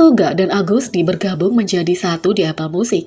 Suga dan Agusty bergabung menjadi satu di Apple Music.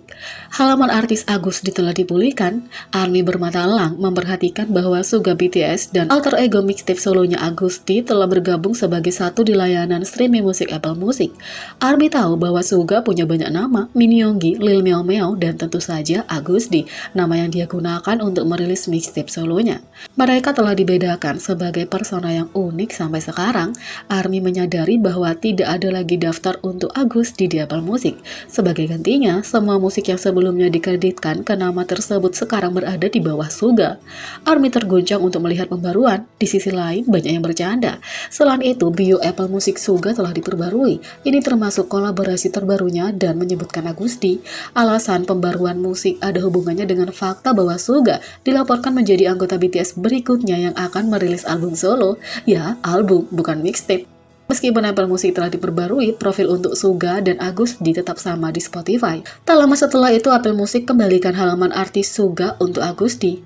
Halaman artis Agusty telah dipulihkan. ARMY bermata elang memperhatikan bahwa Suga BTS dan alter ego mixtape solonya Agusty telah bergabung sebagai satu di layanan streaming musik Apple Music. ARMY tahu bahwa Suga punya banyak nama, Min Yoongi, Lil Meow Meow, dan tentu saja Agusty, nama yang dia gunakan untuk merilis mixtape solonya. Mereka telah dibedakan sebagai persona yang unik sampai sekarang. ARMY menyadari bahwa tidak ada lagi daftar untuk Agusty di Apple Music. Sebagai gantinya, semua musik yang sebelumnya dikreditkan ke nama tersebut sekarang berada di bawah Suga. ARMY terguncang untuk melihat pembaruan. Di sisi lain, banyak yang bercanda. Selain itu, bio Apple Music Suga telah diperbarui. Ini termasuk kolaborasi terbarunya dan menyebutkan Agusty. Alasan pembaruan musik ada hubungannya dengan fakta bahwa Suga dilaporkan menjadi anggota BTS berikutnya yang akan merilis album solo. Ya, album, bukan mixtape. Meskipun Apple Music telah diperbarui, profil untuk Suga dan Agusty tetap sama di Spotify. Tak lama setelah itu, Apple Music kembalikan halaman artis Suga untuk Agusty.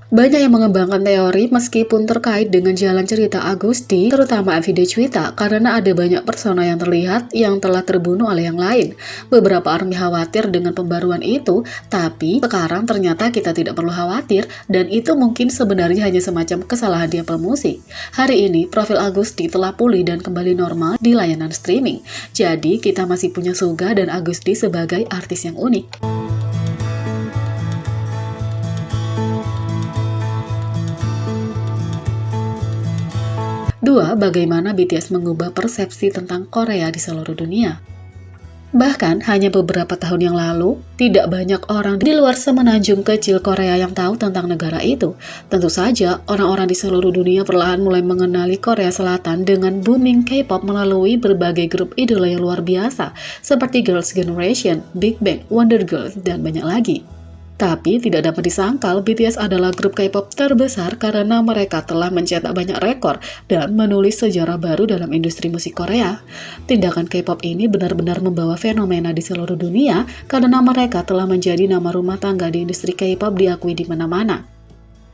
Banyak yang mengembangkan teori meskipun terkait dengan jalan cerita Agusty, terutama video Cuita, karena ada banyak persona yang terlihat yang telah terbunuh oleh yang lain. Beberapa ARMY khawatir dengan pembaruan itu, tapi sekarang ternyata kita tidak perlu khawatir, dan itu mungkin sebenarnya hanya semacam kesalahan di Apple Music. Hari ini, profil Agusty telah pulih dan kembali normal di layanan streaming. Jadi, kita masih punya Suga dan Agusty sebagai artis yang unik. 2. Bagaimana BTS mengubah persepsi tentang Korea di seluruh dunia? Bahkan, hanya beberapa tahun yang lalu, tidak banyak orang di luar semenanjung kecil Korea yang tahu tentang negara itu. Tentu saja, orang-orang di seluruh dunia perlahan mulai mengenali Korea Selatan dengan booming K-pop melalui berbagai grup idola yang luar biasa, seperti Girls' Generation, Big Bang, Wonder Girls, dan banyak lagi. Tapi tidak dapat disangkal, BTS adalah grup K-pop terbesar karena mereka telah mencetak banyak rekor dan menulis sejarah baru dalam industri musik Korea. Tindakan K-pop ini benar-benar membawa fenomena di seluruh dunia karena mereka telah menjadi nama rumah tangga di industri K-pop diakui di mana-mana.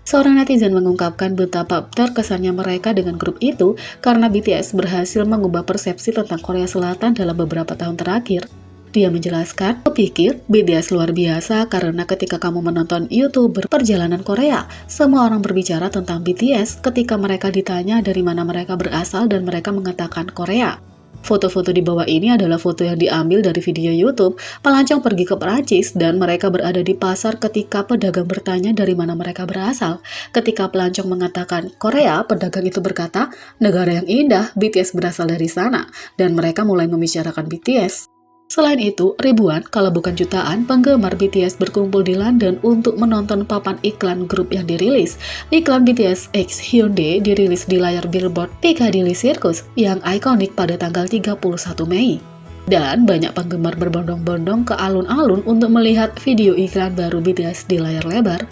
Seorang netizen mengungkapkan betapa terkesannya mereka dengan grup itu karena BTS berhasil mengubah persepsi tentang Korea Selatan dalam beberapa tahun terakhir. Dia menjelaskan, "Kupikir BTS luar biasa karena ketika kamu menonton YouTuber perjalanan Korea, semua orang berbicara tentang BTS ketika mereka ditanya dari mana mereka berasal dan mereka mengatakan Korea." Foto-foto di bawah ini adalah foto yang diambil dari video YouTube. Pelancong pergi ke Perancis dan mereka berada di pasar ketika pedagang bertanya dari mana mereka berasal. Ketika pelancong mengatakan Korea, pedagang itu berkata, "Negara yang indah, BTS berasal dari sana." Dan mereka mulai membicarakan BTS. Selain itu, ribuan, kalau bukan jutaan, penggemar BTS berkumpul di London untuk menonton papan iklan grup yang dirilis. Iklan BTS X Hyundai dirilis di layar billboard Piccadilly Circus yang ikonik pada tanggal 31 Mei. Dan banyak penggemar berbondong-bondong ke alun-alun untuk melihat video iklan baru BTS di layar lebar.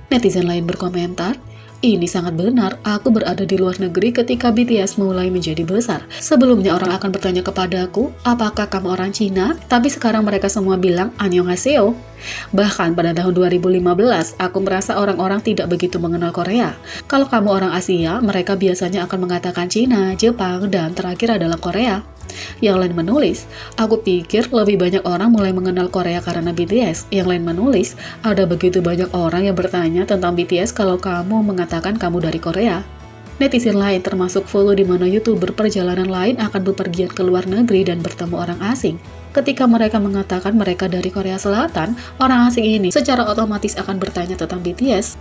Netizen lain berkomentar, "Ini sangat benar, aku berada di luar negeri ketika BTS mulai menjadi besar. Sebelumnya orang akan bertanya kepadaku, apakah kamu orang Cina? Tapi sekarang mereka semua bilang, annyeonghaseyo." Bahkan pada tahun 2015, aku merasa orang-orang tidak begitu mengenal Korea. Kalau kamu orang Asia, mereka biasanya akan mengatakan Cina, Jepang, dan terakhir adalah Korea. Yang lain menulis, "Aku pikir lebih banyak orang mulai mengenal Korea karena BTS." Yang lain menulis, "Ada begitu banyak orang yang bertanya tentang BTS kalau kamu mengatakan kamu dari Korea." Netizen lain termasuk follow di mana YouTuber perjalanan lain akan bepergian ke luar negeri dan bertemu orang asing. Ketika mereka mengatakan mereka dari Korea Selatan, orang asing ini secara otomatis akan bertanya tentang BTS.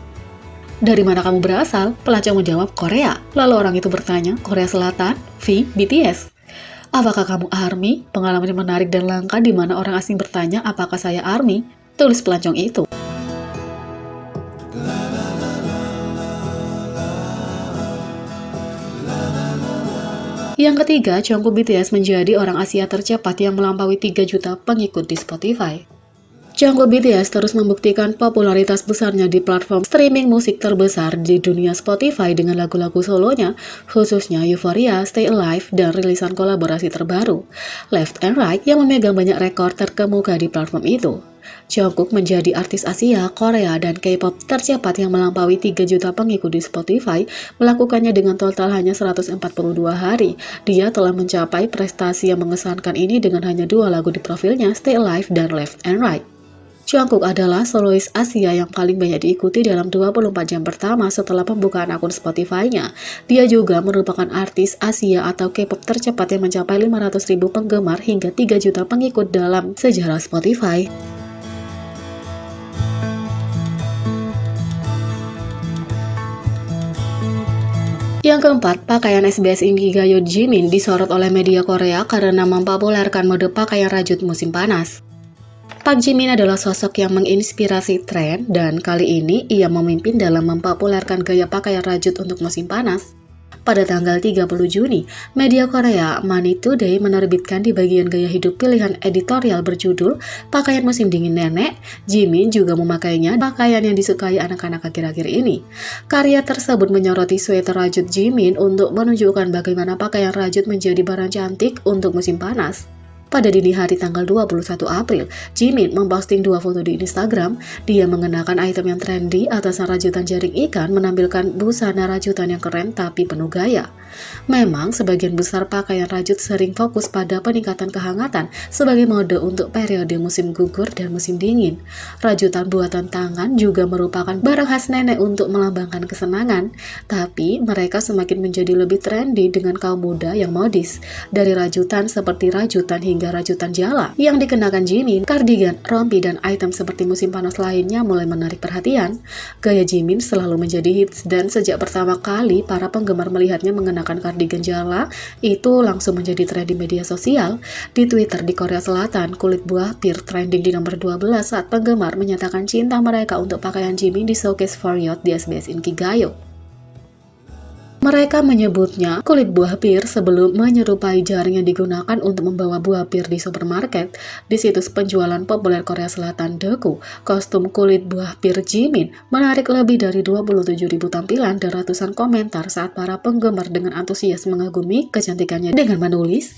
"Dari mana kamu berasal?" Pelancong menjawab, "Korea." Lalu orang itu bertanya, "Korea Selatan? V, BTS." "Apakah kamu ARMY?" Pengalaman yang menarik dan langka di mana orang asing bertanya, "Apakah saya ARMY?" Tulis pelancong itu. Yang ketiga, Jungkook BTS menjadi orang Asia tercepat yang melampaui 3 juta pengikut di Spotify. Jungkook BTS terus membuktikan popularitas besarnya di platform streaming musik terbesar di dunia Spotify dengan lagu-lagu solonya, khususnya Euphoria, Stay Alive, dan rilisan kolaborasi terbaru, Left and Right, yang memegang banyak rekor terkemuka di platform itu. Jungkook menjadi artis Asia, Korea, dan K-pop tercepat yang melampaui 3 juta pengikut di Spotify, melakukannya dengan total hanya 142 hari. Dia telah mencapai prestasi yang mengesankan ini dengan hanya 2 lagu di profilnya, Stay Alive dan Left and Right. Jungkook adalah solois Asia yang paling banyak diikuti dalam 24 jam pertama setelah pembukaan akun Spotify-nya. Dia juga merupakan artis Asia atau K-pop tercepat yang mencapai 500.000 penggemar hingga 3 juta pengikut dalam sejarah Spotify. Yang keempat, pakaian SBS Inkigayo Jimin disorot oleh media Korea karena mempopulerkan mode pakaian rajut musim panas. Park Jimin adalah sosok yang menginspirasi tren dan kali ini ia memimpin dalam mempopulerkan gaya pakaian rajut untuk musim panas. Pada tanggal 30 Juni, media Korea Money Today menerbitkan di bagian gaya hidup pilihan editorial berjudul Pakaian Musim Dingin Nenek. Jimin juga memakainya pakaian yang disukai anak-anak akhir-akhir ini. Karya tersebut menyoroti sweater rajut Jimin untuk menunjukkan bagaimana pakaian rajut menjadi barang cantik untuk musim panas. Pada dini hari tanggal 21 April, Jimin memposting 2 foto di Instagram. Dia mengenakan item yang trendy, atasan rajutan jaring ikan, menampilkan busana rajutan yang keren tapi penuh gaya. Memang, sebagian besar pakaian rajut sering fokus pada peningkatan kehangatan sebagai mode untuk periode musim gugur dan musim dingin. Rajutan buatan tangan juga merupakan barang khas nenek untuk melambangkan kesenangan, tapi mereka semakin menjadi lebih trendy dengan kaum muda yang modis. Dari rajutan seperti rajutan hingga rajutan jala yang dikenakan Jimin, kardigan, rompi, dan item seperti musim panas lainnya mulai menarik perhatian. Gaya Jimin selalu menjadi hits dan sejak pertama kali para penggemar melihatnya mengenakan kardigan jala, itu langsung menjadi tren di media sosial. Di Twitter di Korea Selatan, kulit buah pir trending di nomor 12 saat penggemar menyatakan cinta mereka untuk pakaian Jimin di showcase for Youth di SBS Inkigayo. Mereka menyebutnya kulit buah pir sebelum menyerupai jaring yang digunakan untuk membawa buah pir di supermarket. Di situs penjualan populer Korea Selatan Daegu, kostum kulit buah pir Jimin menarik lebih dari 27.000 tampilan dan ratusan komentar saat para penggemar dengan antusias mengagumi kecantikannya dengan menulis,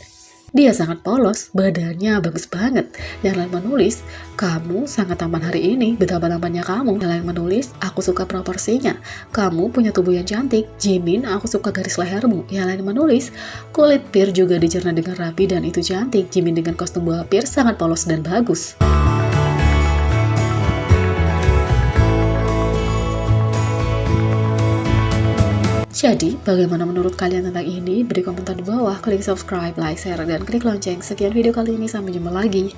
"Dia sangat polos, badannya bagus banget." Yang lain menulis, "Kamu sangat tampan hari ini, betapa tampannya kamu." Yang lain menulis, "Aku suka proporsinya, kamu punya tubuh yang cantik." Jimin, "Aku suka garis lehermu." Yang lain menulis, "Kulit pir juga dicerna dengan rapi dan itu cantik." Jimin dengan kostum buah pir sangat polos dan bagus. Jadi, bagaimana menurut kalian tentang ini? Beri komentar di bawah, klik subscribe, like, share, dan klik lonceng. Sekian video kali ini, sampai jumpa lagi.